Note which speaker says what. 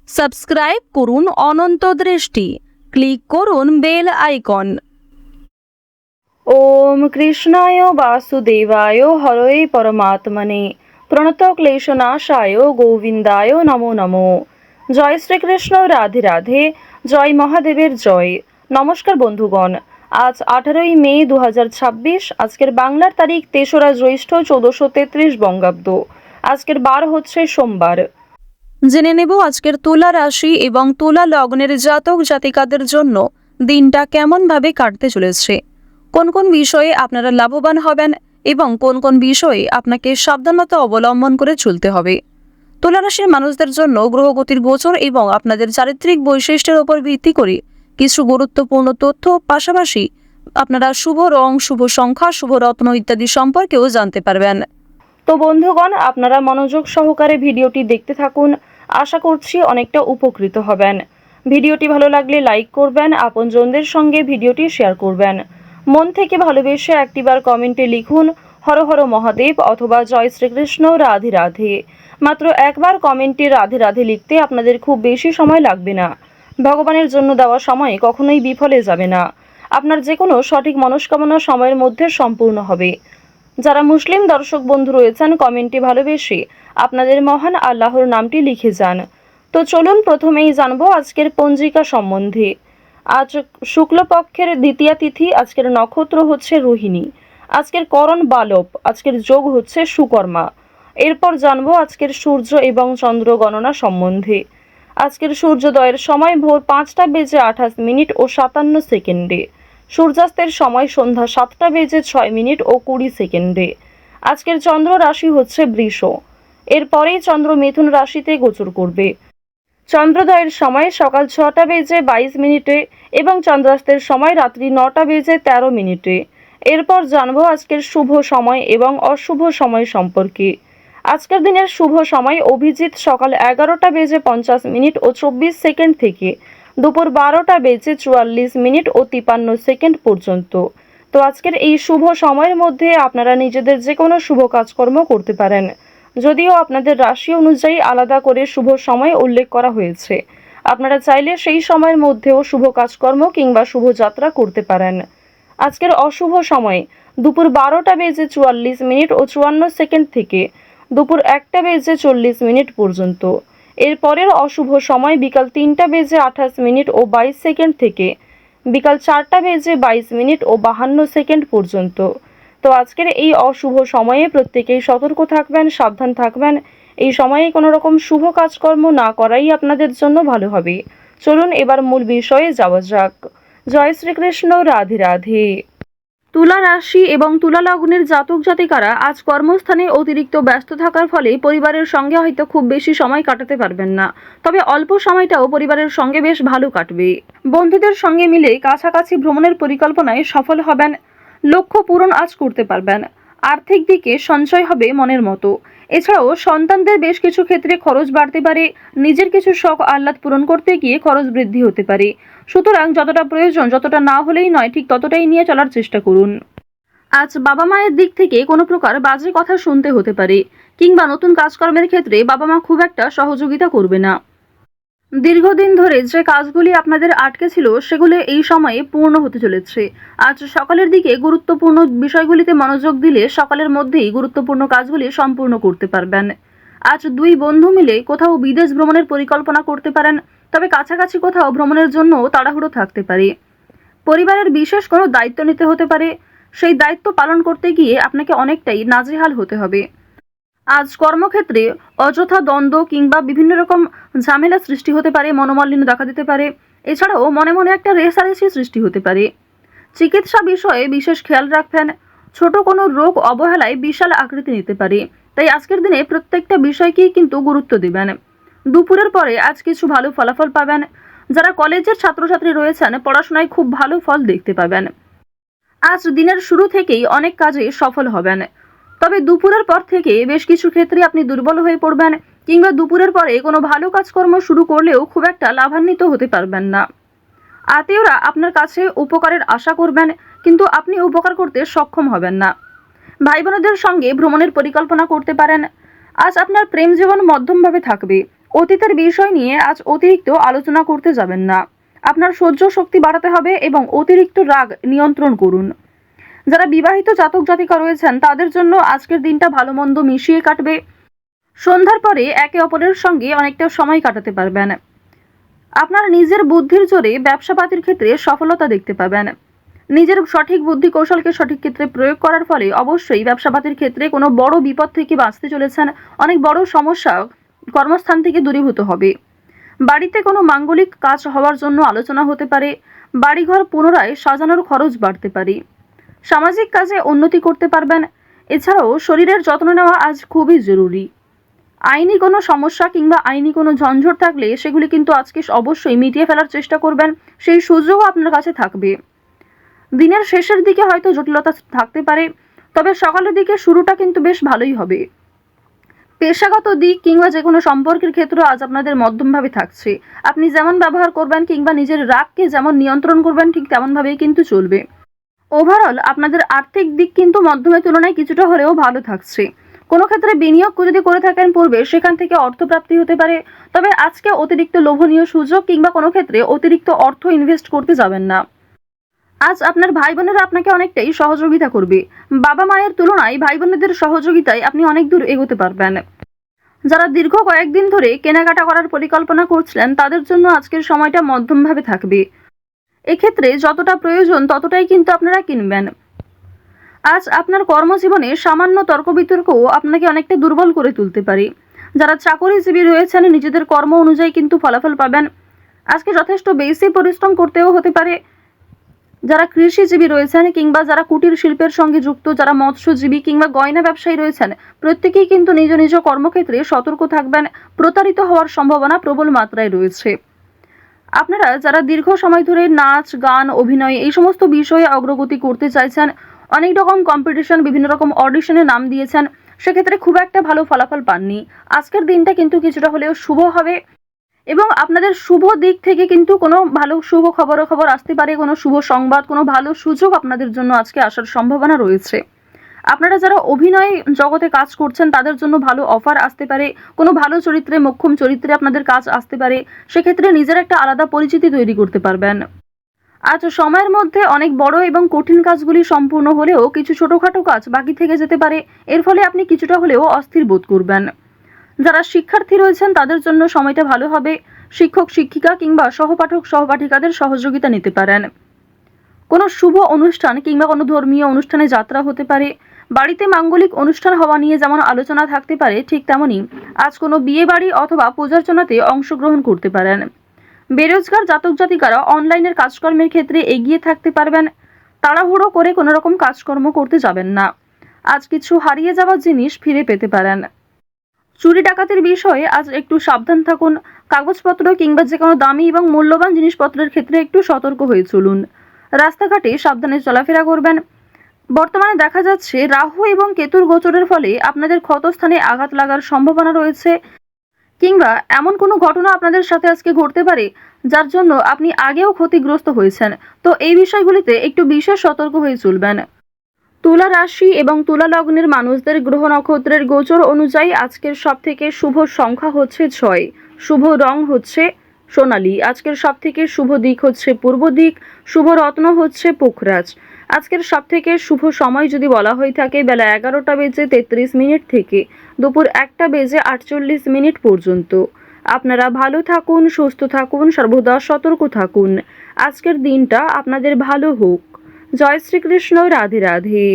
Speaker 1: Subscribe করুন অনন্ত দৃষ্টি, click করুন বেল আইকন।
Speaker 2: ওম কৃষ্ণায় বাসুদেবায় হরয়ে পরমাত্মনে প্রণত ক্লেশনাশায় গোবিন্দায় নমো নমো। জয় শ্রীকৃষ্ণ, রাধে রাধে, জয় মহাদেবের জয়। নমস্কার বন্ধুগণ, আজ 18ই মে 2026। আজকের বাংলার তারিখ 3রা জ্যৈষ্ঠ 1433 বঙ্গাব্দ। আজকের বার হচ্ছে সোমবার।
Speaker 1: জেনে নেব আজকের তুলা রাশি এবং তুলা লগ্নের জাতক জাতিকাদের জন্য দিনটা কেমনভাবে কাটতে চলেছে, কোন কোন বিষয়ে আপনারা লাভবান হবেন এবং কোন কোন বিষয়ে আপনাকে সাবধানতা অবলম্বন করে চলতে হবে। তুলা রাশির মানুষদের জন্য গ্রহগতির গোচর এবং আপনাদের চারিত্রিক বৈশিষ্ট্যের উপর ভিত্তি করে কিছু গুরুত্বপূর্ণ তথ্য, পাশাপাশি আপনারা শুভ রং, শুভ সংখ্যা, শুভ রত্ন ইত্যাদি সম্পর্কেও জানতে পারবেন।
Speaker 2: তো বন্ধুগণ, আপনারা মনোযোগ সহকারে ভিডিওটি দেখতে থাকুন। আশা করছি অনেকটা উপকৃত হবেন। ভিডিওটি ভালো লাগলে লাইক করবেন, আপনজনদের সঙ্গে ভিডিওটি শেয়ার করবেন। মন থেকে ভালোবেসে একটিবার কমেন্টে লিখুন হর হর মহাদেব অথবা জয় শ্রীকৃষ্ণ, রাধে রাধে। মাত্র একবার কমেন্টে রাধে রাধে লিখতে আপনাদের খুব বেশি সময় লাগবে না। ভগবানের জন্য দেওয়া সময় কখনোই বিফলে যাবে না। আপনার যে কোনো সঠিক মনস্কামনা সময়ের মধ্যে সম্পূর্ণ হবে। যারা মুসলিম দর্শক বন্ধু রয়েছেন, কমেন্টে ভালোবেসে আপনাদের মহান আল্লাহর নামটি লিখে যান। তো চলুন প্রথমেই জানবো আজকের পঞ্জিকা সম্বন্ধে। আজ শুক্লপক্ষের দ্বিতীয়া তিথি, আজকের নক্ষত্র হচ্ছে রোহিণী, আজকের করণ বালব, আজকের যোগ হচ্ছে সুকর্মা। এরপর জানবো আজকের সূর্য এবং চন্দ্র গণনা সম্বন্ধে। আজকের সূর্যোদয়ের সময় ভোর 5টা বেজে 28 মিনিট ও 57 সেকেন্ডে। সূর্যাস্তের সময় সন্ধ্যা 7টা বেজে 6 মিনিট ও 20 সেকেন্ডে। আজকের চন্দ্র রাশি হচ্ছে বৃষ। এরপরেই চন্দ্র মিথুন রাশিতে গোচর করবে। চন্দ্রোদয়ের সময় সকাল 6টা বেজে 22 মিনিটে এবং চন্দ্রাস্তের সময় রাত্রি 9টা বেজে 13 মিনিটে। এরপর জানবো আজকের শুভ সময় এবং অশুভ সময় সম্পর্কে। আজকের দিনের শুভ সময় অভিজিৎ সকাল 11টা বেজে 50 মিনিট ও 24 সেকেন্ড থেকে দুপুর 12টা বেজে 44 মিনিট ও 53 সেকেন্ড পর্যন্ত। তো আজকের এই শুভ সময়ের মধ্যে আপনারা নিজেদের যে কোনো শুভ কাজকর্ম করতে পারেন, যদিও আপনাদের রাশি অনুযায়ী আলাদা করে শুভ সময় উল্লেখ করা হয়েছে। আপনারা চাইলে সেই সময়ের মধ্যেও শুভ কাজকর্ম কিংবা শুভযাত্রা করতে পারেন। আজকের অশুভ সময় দুপুর 12টা বেজে 44 মিনিট ও 54 সেকেন্ড থেকে দুপুর 1টা বেজে 40 মিনিট পর্যন্ত। এরপরের অশুভ সময় বিকাল 3টা বেজে 28 মিনিট ও 22 সেকেন্ড থেকে বিকাল 4টা বেজে 22 মিনিট ও 52 সেকেন্ড পর্যন্ত। তো আজকের এই অশুভ সময়ে প্রত্যেকেই সতর্ক থাকবেন, সাবধান থাকবেন। এই সময়ে কোনো রকম শুভ কাজকর্ম না করাই আপনাদের জন্য ভালো হবে। চলুন এবার মূল বিষয়ে যাওয়া যাক। জয় শ্রীকৃষ্ণ, রাধে রাধে। তুলা রাশি এবং তুলা লগ্নের জাতক জাতিকারা আজ কর্মস্থানে অতিরিক্ত ব্যস্ত থাকার ফলে পরিবারের সঙ্গে হয়তো খুব বেশি সময় কাটাতে পারবেন না, তবে অল্প সময়টাও পরিবারের সঙ্গে বেশ ভালো কাটবে। বন্ধুদের সঙ্গে মিলে কাছাকাছি ভ্রমণের পরিকল্পনায় সফল হবেন। লক্ষ্য পূরণ আজ করতে পারবেন। আর্থিক দিকে সঞ্চয় হবে মনের মতো। এছাড়াও সন্তানদের বেশ কিছু ক্ষেত্রে খরচ বাড়তে পারে। নিজের কিছু শখ আহ্লাদ পূরণ করতে গিয়ে খরচ বৃদ্ধি হতে পারে। সুতরাং যতটা প্রয়োজন, যতটা না হলেই নয়, ঠিক ততটাই নিয়ে চলার চেষ্টা করুন। আজ বাবা মায়ের দিক থেকে কোনো প্রকার বাজে কথা শুনতে হতে পারে, কিংবা নতুন কাজকর্মের ক্ষেত্রে বাবা মা খুব একটা সহযোগিতা করবে না। দীর্ঘদিন ধরে যে কাজগুলি আপনাদের আটকে ছিল সেগুলো এই সময়ে পূর্ণ হতে চলেছে। আজ সকালের দিকে গুরুত্বপূর্ণ বিষয়গুলিতে মনোযোগ দিলে সকালের মধ্যেই গুরুত্বপূর্ণ কাজগুলি সম্পূর্ণ করতে পারবেন। আজ দুই বন্ধু মিলে কোথাও বিদেশ ভ্রমণের পরিকল্পনা করতে পারেন, তবে কাছাকাছি কোথাও ভ্রমণের জন্য তাড়াহুড়ো থাকতে পারে। পরিবারের বিশেষ কোনো দায়িত্ব নিতে হতে পারে, সেই দায়িত্ব পালন করতে গিয়ে আপনাকে অনেকটাই নাজেহাল হতে হবে। আজ কর্মক্ষেত্রে অযথা দ্বন্দ্ব কিংবা বিভিন্ন রকম ঝামেলা সৃষ্টি হতে পারে, মনোমালিন্য দেখা দিতে পারে। এছাড়াও মনে মনে একটা রেষারেষি সৃষ্টি হতে পারে। চিকিৎসা বিষয়ে বিশেষ খেয়াল রাখবেন। ছোট কোনো রোগ অবহেলায় বিশাল আকৃতি নিতে পারে, তাই আজকের দিনে প্রত্যেকটা বিষয়কেই কিন্তু গুরুত্ব দিবেন। দুপুরের পরে আজ কিছু ভালো ফলাফল পাবেন। যারা কলেজের ছাত্রছাত্রী রয়েছেন, পড়াশোনায় খুব ভালো ফল দেখতে পাবেন। আজ দিনের শুরু থেকেই অনেক কাজে সফল হবেন, তবে দুপুরের পর থেকে বেশ কিছু ক্ষেত্রে আপনি দুর্বল হয়ে পড়বেন, কিংবা দুপুরের পরে কোনো ভালো কাজকর্ম শুরু করলেও খুব একটা লাভান্বিত হতে পারবেন না। আত্মীয়রা আপনার কাছে উপকারের আশা করবেন, কিন্তু আপনি উপকার করতে সক্ষম হবেন না। ভাই বোনদের সঙ্গে ভ্রমণের পরিকল্পনা করতে পারেন। আজ আপনার প্রেম জীবন মধ্যমভাবে থাকবে। অতীতের বিষয় নিয়ে আজ অতিরিক্ত আলোচনা করতে যাবেন না। আপনার সহ্য শক্তি বাড়াতে হবে এবং অতিরিক্ত রাগ নিয়ন্ত্রণ করুন। যারা বিবাহিত জাতক জাতিকা রয়েছেন তাদের জন্য আজকের দিনটা ভালো মন্দ মিশিয়ে কাটবে। সন্ধ্যার পরে একে অপরের সঙ্গে অনেকটা সময় কাটাতে পারবেন। আপনার নিজের বুদ্ধির জোরে ব্যবসাপাতির ক্ষেত্রে সফলতা দেখতে পাবেন। নিজের সঠিক বুদ্ধি কৌশলকে সঠিক ক্ষেত্রে প্রয়োগ করার ফলে অবশ্যই ব্যবসাপাতির ক্ষেত্রে কোনো বড় বিপদ থেকে বাঁচতে চলেছেন। অনেক বড় সমস্যা কর্মস্থান থেকে দূরীভূত হবে। বাড়িতে কোনো মাঙ্গলিক কাজ হওয়ার জন্য আলোচনা হতে পারে। বাড়িঘর পুনরায় সাজানোর খরচ বাড়তে পারে। সামাজিক কাজে উন্নতি করতে পারবেন। এছাড়াও শরীরের যত্ন নেওয়া আজ খুবই জরুরি। আইনি কোনো সমস্যা কিংবা আইনি কোনো ঝঞ্ঝট থাকলে সেগুলি কিন্তু আজকে অবশ্যই মিটিয়ে ফেলার চেষ্টা করবেন। সেই সুযোগও আপনার কাছে থাকবে। দিনের শেষের দিকে হয়তো জটিলতা থাকতে পারে, তবে সকালের দিকে শুরুটা কিন্তু বেশ ভালোই হবে। পেশাগত দিক কিংবা যে কোনো সম্পর্কের ক্ষেত্রে আজ আপনাদের মধ্যমভাবে থাকছে। আপনি যেমন ব্যবহার করবেন কিংবা নিজের রাগকে যেমন নিয়ন্ত্রণ করবেন ঠিক তেমনভাবেই কিন্তু চলবে। ওভারঅল আপনাদের আর্থিক দিক কিন্তু মধ্যমের তুলনায় কিছুটা হলেও ভালো থাকছে। কোনো ক্ষেত্রে বিনিয়োগ যদি করে থাকেন পূর্বে সেখান থেকে অর্থপ্রাপ্তি হতে পারে, তবে আজকে অতিরিক্ত লোভনীয় সুযোগ কিংবা কোনো ক্ষেত্রে অতিরিক্ত অর্থ ইনভেস্ট করতে যাবেন না। আজ আপনার ভাই বোনেরা আপনাকে অনেকটাই সহযোগিতা করবে। বাবা মায়ের তুলনায় ভাই বোনেদের সহযোগিতায় আপনি অনেক দূর এগোতে পারবেন। যারা দীর্ঘ কয়েকদিন ধরে কেনাকাটা করার পরিকল্পনা করছিলেন তাদের জন্য আজকের সময়টা মধ্যমভাবে থাকবে। এক্ষেত্রে যতটা প্রয়োজন ততটাই কিন্তু আপনারা কিনবেন। আজ আপনার কর্মজীবনে সামান্য তর্ক বিতর্কও আপনাকে অনেকটা দুর্বল করে তুলতে পারে। যারা চাকরিজীবী রয়েছেন নিজেদের কর্ম অনুযায়ী কিন্তু ফলাফল পাবেন। আজকে যথেষ্ট বেশি পরিশ্রম করতেও হতে পারে। যারা কৃষিজীবী রয়েছেন কিংবা যারা কুটির শিল্পের সঙ্গে যুক্ত, যারা মৎস্যজীবী কিংবা গয়না ব্যবসায়ী রয়েছেন প্রত্যেকেই কিন্তু নিজ নিজ কর্মক্ষেত্রে সতর্ক থাকবেন। প্রতারিত হওয়ার সম্ভাবনা প্রবল মাত্রায় রয়েছে। আপনারা যারা দীর্ঘ সময় ধরে নাচ গান অভিনয় এই সমস্ত বিষয়ে অগ্রগতি করতে চাইছেন, অনেক রকম কম্পিটিশন বিভিন্ন রকম অডিশনে নাম দিয়েছেন, সেক্ষেত্রে খুব একটা ভালো ফলাফল পাননি। আজকের দিনটা কিন্তু কিছুটা হলেও শুভ হবে এবং আপনাদের শুভ দিক থেকে কিন্তু কোনো ভালো শুভ খবর আসতে পারে। কোনো শুভ সংবাদ, কোনো ভালো সুযোগ আপনাদের জন্য আজকে আসার সম্ভাবনা রয়েছে। আপনারা যারা অভিনয় জগতে কাজ করছেন তাদের জন্য ভালো অফার আসতে পারে। কোনো ভালো চরিত্রে, মোক্ষম চরিত্রে আপনাদের কাজ আসতে পারে। সেক্ষেত্রে নিজের একটা আলাদা পরিচিতি তৈরি করতে পারবেন। আজ সময়ের মধ্যে অনেক বড় এবং কঠিন কাজগুলি সম্পূর্ণ হলেও কিছু ছোটখাটো কাজ বাকি থেকে যেতে পারে। এর ফলে আপনি কিছুটা হলেও অস্থির বোধ করবেন। যারা শিক্ষার্থী রয়েছেন তাদের জন্য সময়টা ভালো হবে। শিক্ষক শিক্ষিকা কিংবা সহপাঠক সহপাঠিকাদের সহযোগিতা নিতে পারেন। কোনো শুভ অনুষ্ঠান কিংবা কোনো ধর্মীয় অনুষ্ঠানে যাত্রা হতে পারে। বাড়িতে মাঙ্গলিক অনুষ্ঠান হওয়া নিয়ে যেমন আলোচনা থাকতে পারে ঠিক তেমনি আজ কোনো বিয়ে বাড়ি অথবা পূজার্চনাতে অংশগ্রহণ করতে পারেন। বেরোজগার জাতক জাতিকারা অনলাইনের কাজকর্মের ক্ষেত্রে এগিয়ে থাকতে পারবেন। তাড়াহুড়ো করে কোনো রকম কাজকর্ম করতে যাবেন না। আজ কিছু হারিয়ে যাওয়া জিনিস ফিরে পেতে পারেন। চুরি ডাকাতির বিষয়ে আজ একটু সাবধান থাকুন। কাগজপত্র কিংবা যে কোনো দামি এবং মূল্যবান জিনিসপত্রের ক্ষেত্রে একটু সতর্ক হয়ে চলুন। রাস্তাঘাটে সাবধানে চলাফেরা করবেন। বর্তমানে দেখা যাচ্ছে রাহু এবং কেতুর গোচরের ফলে আপনাদের ক্ষতস্থানে আঘাত লাগার সম্ভাবনা রয়েছে কিংবা এমন কোনো ঘটনা আপনাদের সাথে আজকে ঘটতে পারে যার জন্য আপনি আগেও ক্ষতিগ্রস্ত হয়েছেন। তো এই বিষয়গুলিতে একটু বিশেষ সতর্ক হয়ে চলবেন। তুলা রাশি এবং তুলা লগ্নের মানুষদের গ্রহ নক্ষত্রের গোচর অনুযায়ী আজকের সবথেকে শুভ সংখ্যা হচ্ছে 6, শুভ রং হচ্ছে সোনালী। আজকের সবথেকে শুভ দিক হচ্ছে পূর্ব দিক, শুভ রত্ন হচ্ছে পুখরাজ। আজকের সবথেকে শুভ সময় যদি বলা হয়ে থাকে বেলা 11:33 থেকে দুপুর 1:48 পর্যন্ত। আপনারা ভালো থাকুন, সুস্থ থাকুন, সর্বদা সতর্ক থাকুন। আজকের দিনটা আপনাদের ভালো হোক। জয় শ্রীকৃষ্ণ, রাধে রাধে।